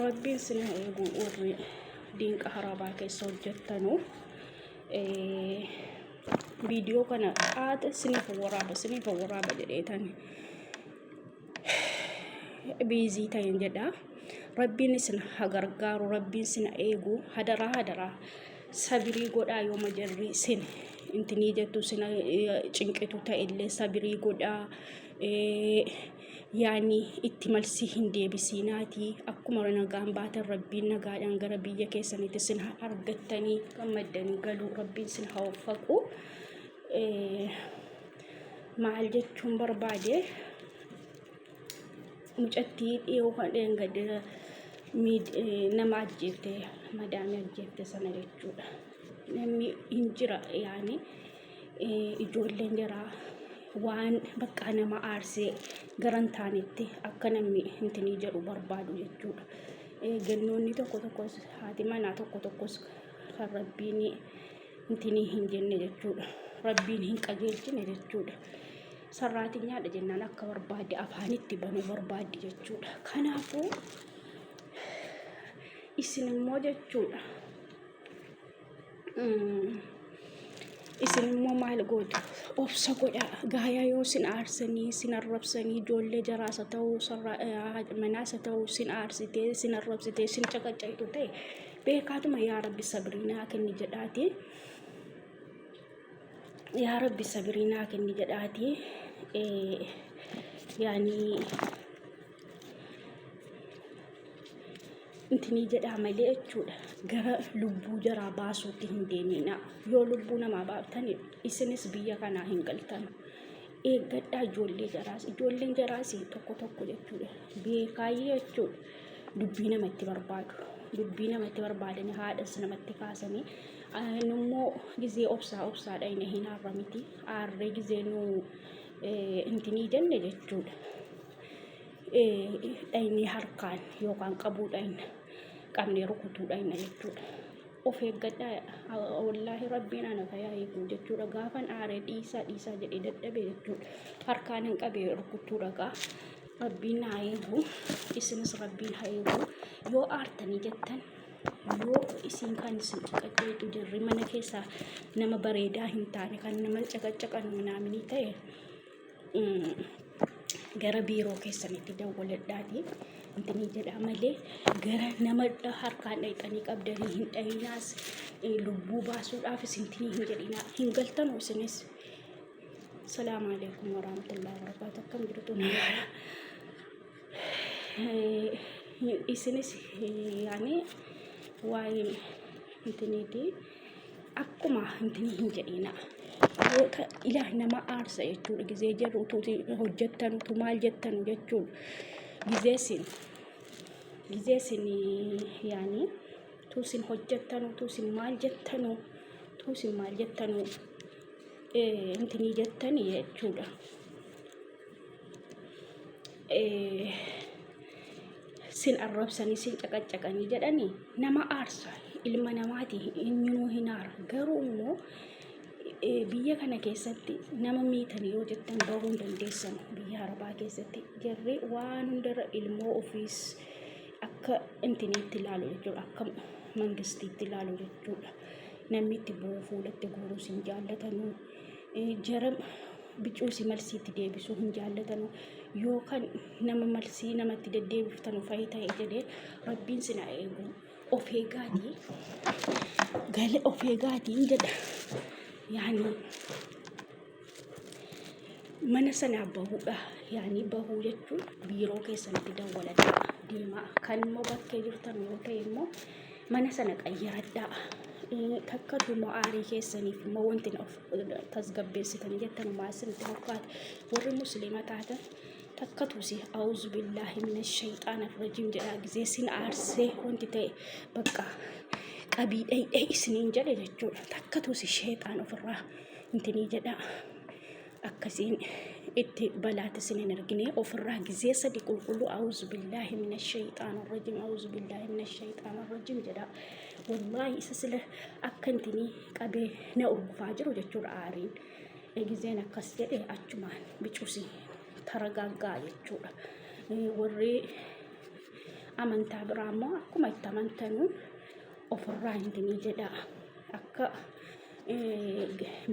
rabbiin sina eegu warri diinqa harabaa keessa hojjettanu video kana aada siniif waraaba jedheetan busy ta'een jedha. Rabbiin isin hagargaaru, rabbiin sina eegu hadaraa sabirii godhaa yoo majarri sin intinii jettu sina cinqitu ta'ellee sabirii godhaa yaani itti malsii hin deebisiinaati. Akkuma nagaan baatan rabbiin nagaadhaan gara biyya keessanitti sin argattanii gammaddanii galuu rabbiin sin haa waffaqu. Maal jechuun barbaade mucattii dhiyoo kan gadi nama ajjeefte madaamii ajjeefte sana jechuudha. Namni hin jira yaani ijoolleen jaraa waan bakka nama aarsee garan taanetti akka namni intinii jedhu barbaadu jechuudha. Gannoonni tokkos haati manaa tokkos kan rabbiin intinii hin jenne jechuudha. Rabbiin hin qajeelchine jechuudha. Sarraatinyaadha jennaan akka barbaadde afaanitti banuu barbaadde jechuudha. Kanaafuu isin immoo jechuudha isin immoo maal gootu obsa godhaa. Gaayaa yoo sin aarsanii sin arrabsanii ijoollee jaraasa ta'uu manaasa ta'uu sin aarsitee sin arrabsitee sin caqacaytu ta'e beekaatuma yaa rabbi sabirinaa kenni jedhaati. Yaa rabbi sabirinaa kenni jedhaati. Yaani intinii jedhaa malee jechuudha. Gara lubbuu jaraa baasuutti hin deemina. Yoo lubbuu namaa baaftan isinis biyya kanaa hin galtan. Eeggadhaa ijoollee jaraas tokko jechuudha. Beekaayyee jechuudha. Dubbii namatti barbaadanii haadhas namatti kaasanii immoo gizee obsaadha inni hin harramiti. Aarree gizee nu intinii jenne jechuudha. Dhayni harkaan yookaan qabuudha inni qabnee rukutuudha inni jechuudha. Of eeggadhaa wallaahi rabbiin ana fayaa eegu jechuudha. Gaafan aaree dhiisaa jedhee dadhabe jechuudha. Harkaan hin qabee rukutuudha gaa. Rabbiin haa eegu, isinis rabbiin haa eegu. Yoo aartanii jettan yoo isin kan isin caqacaytu jirri mana keessaa nama bareedaa hin taane kan nama caqacaqan minaaminii ta'e gara biiroo keessanitti dawwaladhaati intinii jedha malee gara nama harkaan dhayxanii qabdanii hin dhayinaas lubbuu baasuudhaaf isintinii hin jedhinaa hin galtanu isinis. Salaamu alaikum warahmatullahi wabarakatuh. Akkam jirtu isinis yaani waa'ee intiniiti akkuma intinii hin jedhinaa. Ilah nama aarsa jechuudha. Gizee jirru hojjettanutu maal jettanu jechuudha. Gizee sin yaani tuusin hojjettanu tuusin maal jettanu intinii jettani jechuudha. Sin arrabsanii sin caqacaqanii jedhanii nama aarsa ilma namaati eenyunuu hin aara. Garuu immoo biyya kana keessatti nama miitanii yoo jettan bahuu hin dandeessan. Biyya harabaa keessatti jarri waan hundarra ilmoo ofiis akka intiniitti ilaalu jechuudha. Akka mangistiitti ilaalu jechuudha. Namni itti bu'uu fuulatti guuruus hin jaallatanu. Jara bicuusi malsiitti deebisuu hin jaallatanu. Yookaan nama malsii namatti deddeebiftanu fa'i ta'e jedhee rabbiin sina eegu. Of eegaatiin jedha. Yaani mana sanaa bahuudha. Yaani bahuu jechuun biiroo keessanitti dawwaladhaa deemaa. Kan immoo bakkee jirtan yoo ta'e immoo mana sana qayyaradhaa. Takka dhuma aarii keessaniif immoo wanti tasgabbeessitanii jettan maasinitti fakkaata. Warri musliima taatan takka tuusi a'uuzu billaahi minash shayxaanir rajiim jedhaa gizee sin aarsee wanti ta'e bakka qabii dhay'ee isiniin jedhe jechuudha. Takka tuusi sheexaan ofirraa intinii jedhaa. Akkasiin itti balaati isinin argine ofirraa gizee sadi qulqulluu a'uuzu billaahi minash shayxaanir rajiim a'uuzu billaahi minash shayxaanir rajiim jedhaa. Wallahi isa sila akka intinii qabee na urgufaa jiru jechuudha aariin. Gizeen akkas jedhe achumaan bicuusi taragaaggaa jechuudha. Warri amantaa biraa immoo akkuma itti amantanuun ofirraa hin jedha akka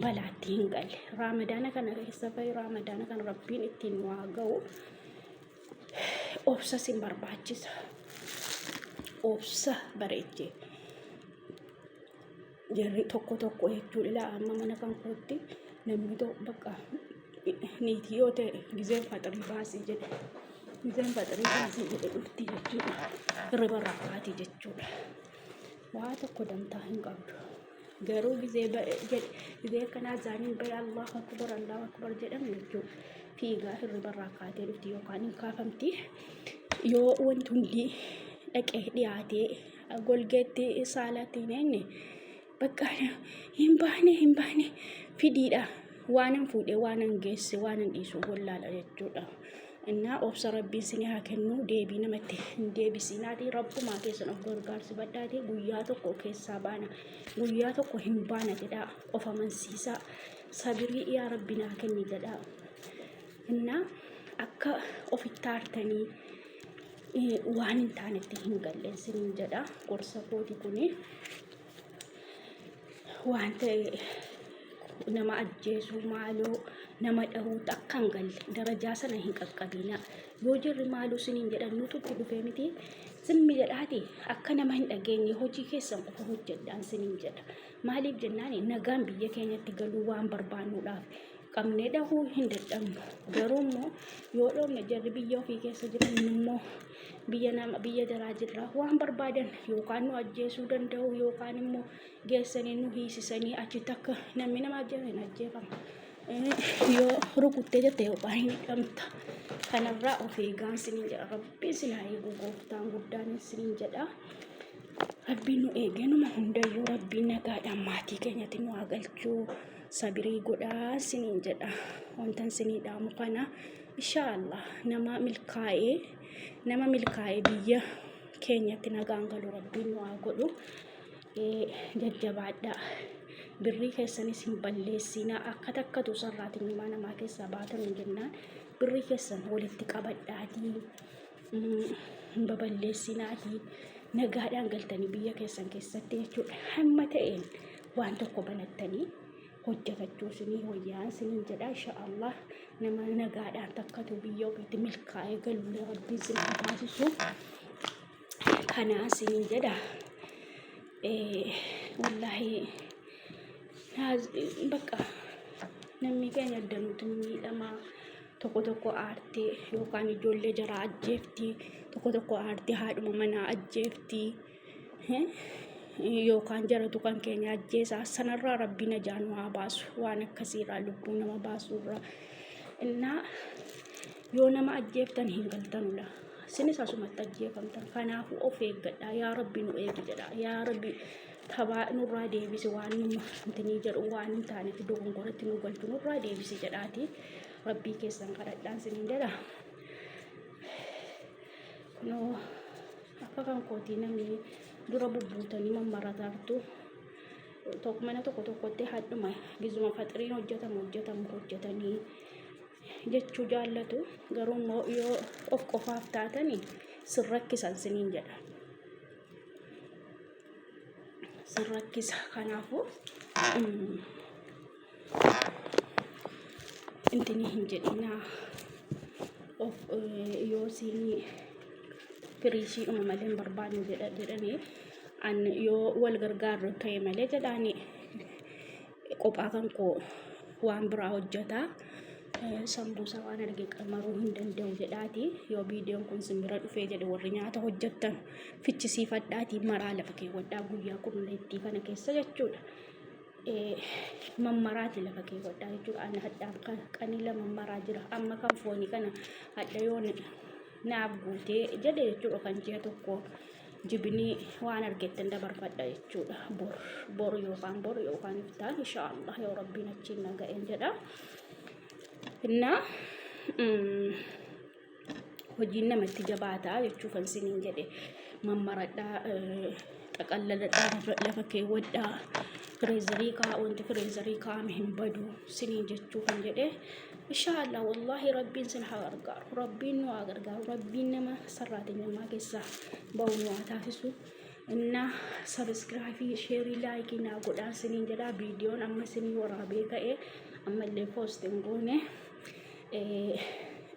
balaatti hin galle. Raamadaana kana keessa bahi raamadaana kana rabbiin ittiin waa ga'u obsa sin barbaachisa. Obsa bareechee jarri tokko jechuudha. Amma mana kan kootti namni tokko bakka niitii yoo ta'e gizeen faxarii baasii jedhe dhufti jechuudha. Hirriba rakkaatii jechuudha. Waa tokko dantaa hin qabdu. Garuu gizee kanaa zaaniin bahe Allahu akbar jedhan jechuudha. Fiigaa hirriba rakkaatee dhufti yookaan hin kaafamti. Yoo wanti hundi dhaqee dhiyaatee golgeetti saalaatti hin bakka hin baane fidiidha. Waanan fuudhee waanan geesse waanan dhiisuu wallaala jechuudha. Innaa obsa rabbiin sinii haa kennu deebii namatti hin deebisinaati. Rabbumaa keessan of gargaarsi badhaate guyyaa tokko keessaa baana. Guyyaa tokko hin baana jedhaa of amansiisaa. Sabirii yaa rabbi naa kenni jedhaa. Innaa akka ofitti aartanii waan hin taanetti hin galleessiniin jedhaa. Gorsa kooti kuni waan ta'e nama ajjeesuu maaloo nama dhahuu akka hin galle darajaa sana hin qaqqabina. Yoo jirri maaloo siniin jedhan nuti itti dhufee miti simmi jedhaati akka nama hin dhageenye hojii keessan qofa hojjedhaan siniin jedha. Maaliif jennaan nagaan biyya keenyatti galuu waan barbaannuudhaaf qabnee dhahuu hin dadhabnu. Garuu immoo yoo dhoofne jarri biyya ofii keessa jiran immoo biyya jaraa jirra waan barbaadan yookaan nu ajjeesuu danda'u yookaan immoo geessanii nu hiisisanii achitti akka namni nama ajjeefama. Yoo rukuttee jette yookaan hin hidhamta. Kanarraa of eegaa siniin jedha. Rabbiin sin haa eegu gooftaan guddaan siniin jedha. Rabbiin nu eegee numa hundayyuu rabbiin nagaadhaan maatii keenyatti nu haa galchuu. Sabirii godhaa siniin jedha. Wantan sinii dhaamu kana inshaallah nama milkaa'ee biyya keenyatti nagaan galu rabbiin nu haa godhu. Jajjabaadhaa. Birrii keessanis hin balleessinaa. Akka takkatu sarraatiin namaa keessaa baatan jennaan birrii keessan walitti qabadhaatii hin baballeessinaatii nagaadhaan galtanii biyya keessan keessatti jechuudha. Hamma ta'een waan tokko banattanii hojjetachuu sinii wayyaan siniin jedha. Inshaallah nama nagaadhaan takkatu biyya ofiitti milkaa'ee galuu rabbiin sin taasisu. Kanaa siniin jedha. Wallahi bakka namni keenya danuutu miidhamaa tokko aartee yookaan ijoollee jaraa ajjeeftii tokko aartee haadhuma manaa ajjeeftii yookaan jaratu kan keenya ajjeesaa sanarraa rabbi najaa nu haa baasu waan akkasiirraa lubbuu nama baasurraa. Innaa yoo nama ajjeeftan hin galtanudha. Sinis asumatti ajjeefamtan. Kanaafuu of eeggadhaa. Yaa rabbi nu eegi jedha. Yaa rabbi tabaa nurraa deebisi waan nuti jedhu waan hin taanetti dogongoratti nu galchu nurraa deebisi jedhaati. Rabbii keessan kadhadhaan siniin jedha. No akka kan kootii namni dura bubbuutanii mammaratartu mana tokkotti haadhuma gizuma faxiriin hojjetanii jechuu jaallatu. Garuu immoo yoo of qofaaf taatanii sin rakkisan siniin jedha. Sin rakkisa. Kanaafuu intini hin jedhinaa yoo siin firiishiidhuma malee hin barbaadnu jedhanii yoo wal gargaarru ta'e malee jedhaanii qophaa kan koo waan biraa hojjetaa sambuusa waan arge qamaruu hin danda'u jedhaati. Yoo viidiyoon kun simbira dhufee jedhe warri nyaata hojjettan fichisiifadhaatii maraa lafa keewwadhaa guyyaa qulleettii kana keessa jechuudha. Mammaraati lafa keewwadhaa jechuudha. Ani hadhaan qanila mammaraa jira. Amma kan foonii kana hadha yoo naaf guutee jedhe jechuudha. Kan ji'a tokko jibinii waan argettan dabarfadha jechuudha. Boru yookaan iftaan inshaallah yoo rabbiin achiin naga'een jedha. Innaa hojiin namatti jabaataa jechuufan siniin jedhe mammaradhaa xaqallaladhaa lafa keewwadhaa fireezarii wanti fireezarii kaa'ame hin badu siniin jechuufan jedhe Inshaallah wallahi rabbiin sin haa gargaaru, rabbiin nu haa gargaaru, rabbiin nama sarraateenyummaa keessaa bahu nu haa taasisu. Inna sabskraaybii sheerii laayikii naa godhaan siniin jedha. Viidiyoon amma sinii waraabee ka'ee ammallee poostiin goone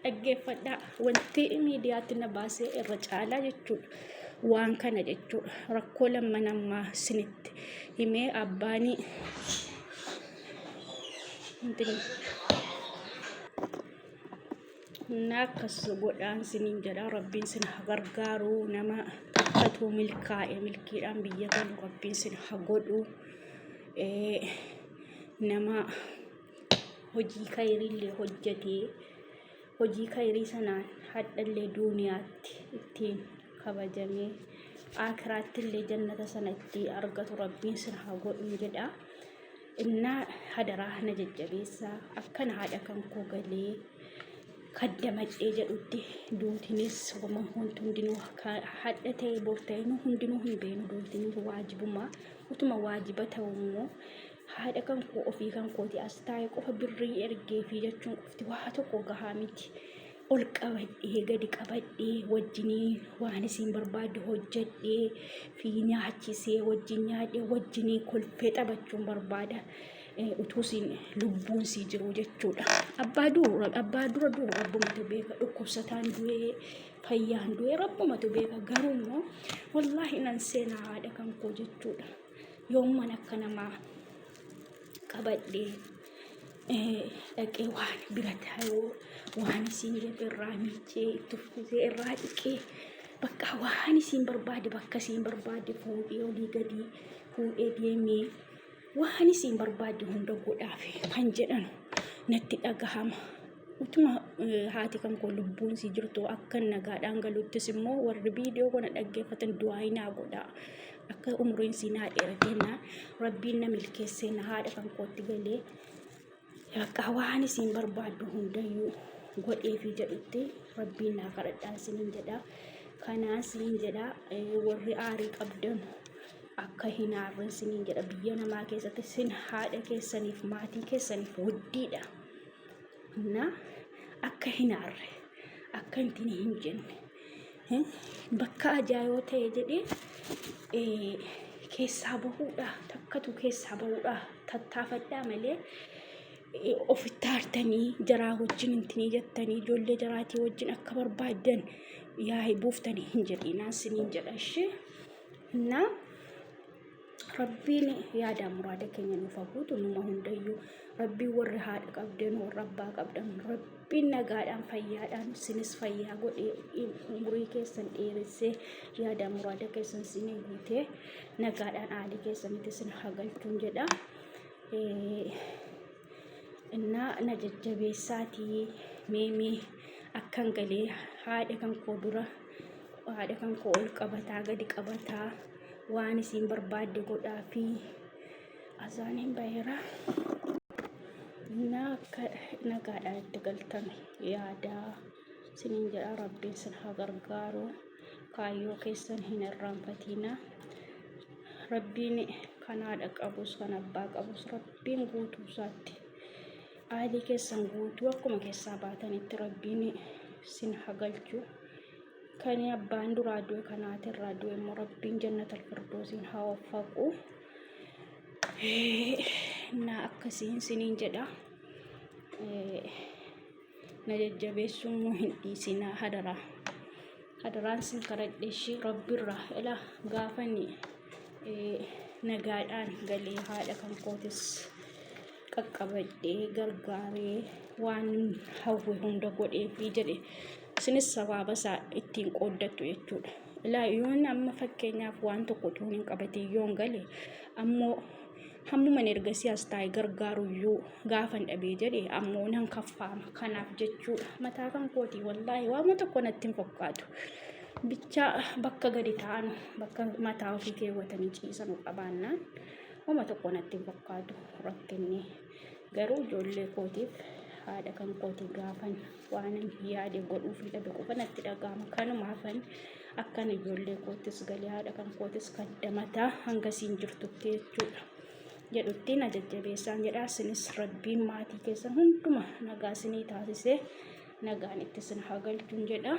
dhaggeeffadhaa. Wanti miidiyaatti na baasee irra caalaa jechuudha waan kana jechuudha. Rakkoo lammanammaa sinitti himee abbaanii nakas godhaan siniin jedha. Rabbiin sin haa gargaaru, nama takkatu milkaa'e milkiidhaan biyya galu rabbiin sin haa godhu. Nama hojii khayriillee hojjetee hojii khayrii sanaan hadhallee duuniyaatti ittiin kabajamee aakiraattillee jannata sana itti argatu rabbiin sin haa godhu jedha. Innaa hadaraa na jajjabeessaa akkana haadha kan koo galee kaddamadhee jedhutti duutinis wanti hundinuu hadha ta'e bor ta'e nu hundinuu hin beenu. Duutinis waajibummaa utuma waajiba ta'u immoo haadha kan koo ofii kan kooti as taa'e qofa birrii ergee fi jechuun qofti waa tokko gahaa miti. Ol qabadhee gadi qabadhee wajjinii waan isiin barbaadde hojjedhee fi nyaachisee wajjin nyaadhee wajjinii kolfee taphachuun barbaada. Utuusin lubbuun sii jiru jechuudha. Abbaa dura du'u rabbumatu beeka. Dhukkubsataan du'ee fayyaan du'ee rabbumatu beeka. Garuu immoo wallaahi nan seenaa haadha kan koo jechuudha. Yoomman akka namaa qabadhee dhaqee waan bira taa'uu waan isiin jedhe irraa miichee itti uffisee irraa dhiqee bakka waan isiin barbaade bakka isiin barbaade fuudhee olii gadi fuudhee deemee waan isiin barbaade hunda godhaaf kan jedhan natti dhagahama. Utuma haati kan koo lubbuun sii jirtu akka nagaadhaan galuttis immoo warri viidiyoo kana dhaggeeffatan du'aa hinaa godhaa. Akka umriin sii naa dheerateenna rabbiin na milkeessee na haadha kan kootti galee bakka waan isiin barbaaddu hundayyuu godheefi jedhutti rabbiin naa kadhadhaa siniin jedha. Kanaan siniin jedha warri aarii qabdan akka hin aarren siniin jedha. Biyya namaa keessatti sin haadha keessaniif maatii keessaniif wuddiidha. Na akka hin aarre akka intin hin jenne bakka ajaa'ibaa ta'e jedhee keessaa bahuudha. Takkatu keessaa bahuudha tattaafadhaa malee ofitti aartanii jaraa wajjin intinii jettanii ijoollee jaraatii wajjin akka barbaadan yaa'ii buuftanii hin jedhinaa siniin jedha. Ishee na rabbiin yaada muraada keenya nuuf haguutu numa hundayyuu. Rabbiin warri haadha qabdan warra abbaa qabdan rabbiin nagaadhaan fayyaadhaan sinis fayyaa godhee umurii keessan dheeressee yaada muraada keessan sinii guutee nagaadhaan aalii keessanitti sin hagalchuun jedha. Innaa na jajjabeessaatii meemee akkan galee haadha kan koo dura haadha kan koo ol qabataa gadi qabataa waan isiin barbaadde godhaa fi azaaniin baheera. Innaa akka nagaadhaan itti galtan yaadaa siniin jedha. Rabbiin sin haa gargaaru, kaayyoo keessan hin irraanfatina. Rabbiin kan haadha qabus kan abbaa qabus rabbiin guutuu isaatti aalii keessan guutuu akkuma keessaa baatanitti rabbiin sin haa galchu. Kan abbaan duraa du'e kan haati irraa du'e immoo rabbiin jannatal firdoosiin haa waffaqu. Na akkasiin siniin jedha. Na jajjabeessuun hin dhiisinaa hadaraa. Hadaraan sin kadhadheeshii rabbiirraa ilaa gaafanii nagaadhaan galee haadha kan kootis qaqqabadhee gargaaree waan hawwe hunda godheefi jedhe isinis sabaaba isaa ittiin qooddattu jechuudha. Ilaa yoon amma fakkeenyaaf waan tokko tuun hin qabatin yoon gale ammoo hammuman ergasii as taa'e gargaaruyyuu gaafan dhabee jedhe ammoo nan kaffaama. Kanaaf jechuudha mataa kan kootii wallaahi waan tokko natti hin fakkaatu. Bicha bakka gadi ta'an bakka mataa ofii keewwatanii ciisan qabaannaan waan tokko natti hin fakkaatu rakkinni. Garuu ijoollee kootiif haadha kan kootii gaafan waan yaade godhuufi dhabe qofa natti dhagahama. Kanumaafan akkan ijoollee kootis galee haadha kan kootis kaddamataa hanga siin jirtutti jechuudha. jedhutti na jajjabeessaan jedha. Isinis rabbiin maatii keessan hunduma nagaa isinii taasisee nagaan itti isin haa galchuun jedha.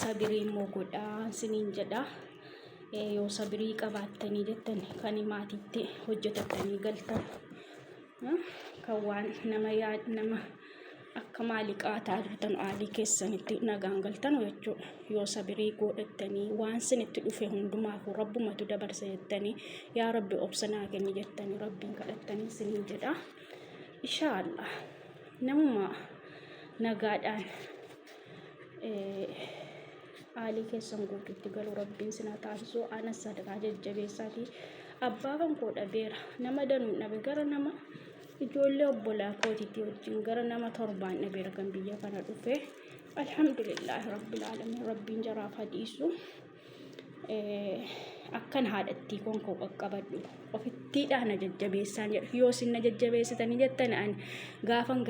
Sabirii immoo godhaa isiniin jedha. Yoo sabirii qabaattanii jettan kan maatiitti hojjetattanii galtan kan waan nama akka maaliqaa taatan aalii keessanitti nagaan galtan jechuudha. Yoo sabirii godhattanii waan isinitti dhufe hundumaafuu rabbumatu dabarsa jettanii yaa rabbi obsa naa kenni jettanii rabbiin kadhattanii isiniin jedha. Inshaallah namuma nagaadhaan aalii keessan guutuutti galu rabbiin sinaa taasisu. Anas sadaqaa jajjabeessaatii abbaa kan koo dhabeera nama danuu dhabe gara nama ijoollee obbolaa kootiitti wajjin gara nama 7 dhabeera kan biyya kana dhufe. Alhamdulillah rabbil alamin rabbiin jaraaf hadiisu akkan haadhattii kon koo qaqqabadhu ofittiidhaan jajjabeessaan jedha. Yoo isin na jajjabeessitanii jettan ani gaafan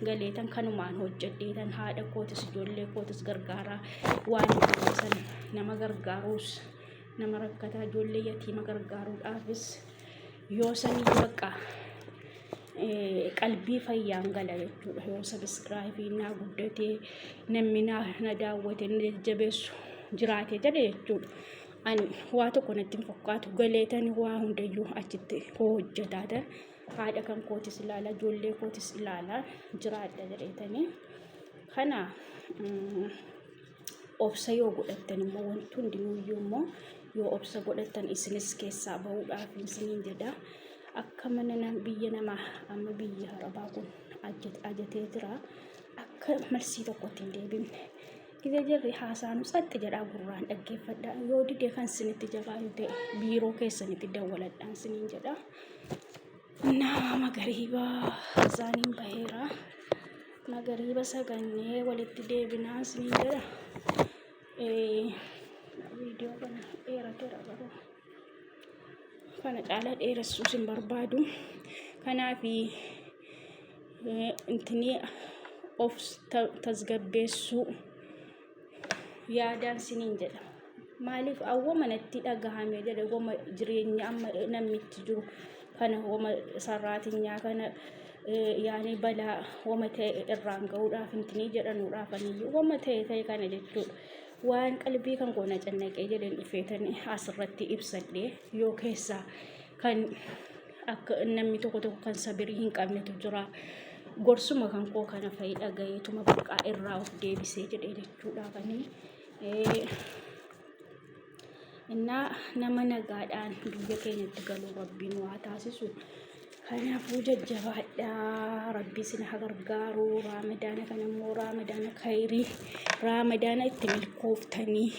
galeetan kanumaan hojjedheetan haadha kootis ijoollee kootis gargaaraa waan san nama gargaaruus nama rakkataa ijoollee yatiima gargaaruudhaafis yoo sanii bakka qalbii fayyaan gala jechuudha. Yoo sabiskiraaybii naa guddatee namni na daawwate na jajjabeessu jiraate jedhe jechuudha. Ani waa tokko natti hin fakkaatu galeetan waa hundayyuu achitti hojjetaatan haadha kan kootis ilaala ijoollee kootis ilaala jiraadha jedheetanii kana obsa yoo godhattan immoo wanti hundinuyyuu immoo yoo obsa godhattan isinis keessaa bahuudhaaf isiniin jedha. Akka mana biyya namaa amma biyya Arabaa kun ajatee jira akka marsii tokkotti hin deebifne. Gizee jirri haasaanu satti jedhaa gurraan dhaggeeffadhaa. Yoo didee kan isinitti jabaatu ta'e biiroo keessanitti dawwaladhaan isiniin jedha. Nama magariibaa isaaniin baheera. Magariiba sagannee walitti deebinaa isiniin jedha. Viidiyoo kana dheerateera garuu kana caalaa dheeressuus hin barbaadu. Kanaaf intini of tasgabbeessuu yaadaan isiniin jedha. Maaliif awwama natti dhagahame jedhe goma jireenya amma namitti jiru kana wama sarraatinyaa kana yaani balaa wama ta'e irraan ga'uudhaaf intini jedhanuudhaaf aniyyuu wama ta'e kana jechuudha. Waan qalbii kan goona cannaqee jedhan dhufeetanii asirratti ibsadhee yoo keessaa kan akka namni tokko kan sabirii hin qabnetu jira. Gorsuma kan koo kana fa'i dhagayeetuma bakka irraa of deebisee jedhee jechuudhaaf innaa nama nagaadhaan biyya keenyatti galuu rabbiin waa taasisu. Kanaafuu jajjabaadhaa rabbi isin haa gargaaru. Raamadaana kana immoo raamadaana khayrii raamadaana itti milkooftanii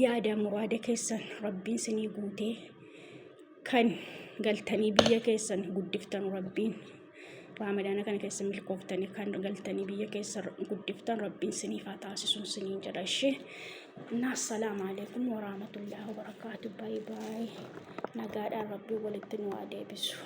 yaada muraada keessan rabbiin isinii guutee kan galtanii biyya keessan guddiftan rabbiin raamadaana kana keessa milkooftanii kan galtanii biyya keessa guddiftan rabbiin isiniif haa taasisu isiniin jedha. Assalaamu alaikum warahmatullahi wabarakaatuh. Bye bye. Nagaadhaan rabbii walitti nu haa deebisu.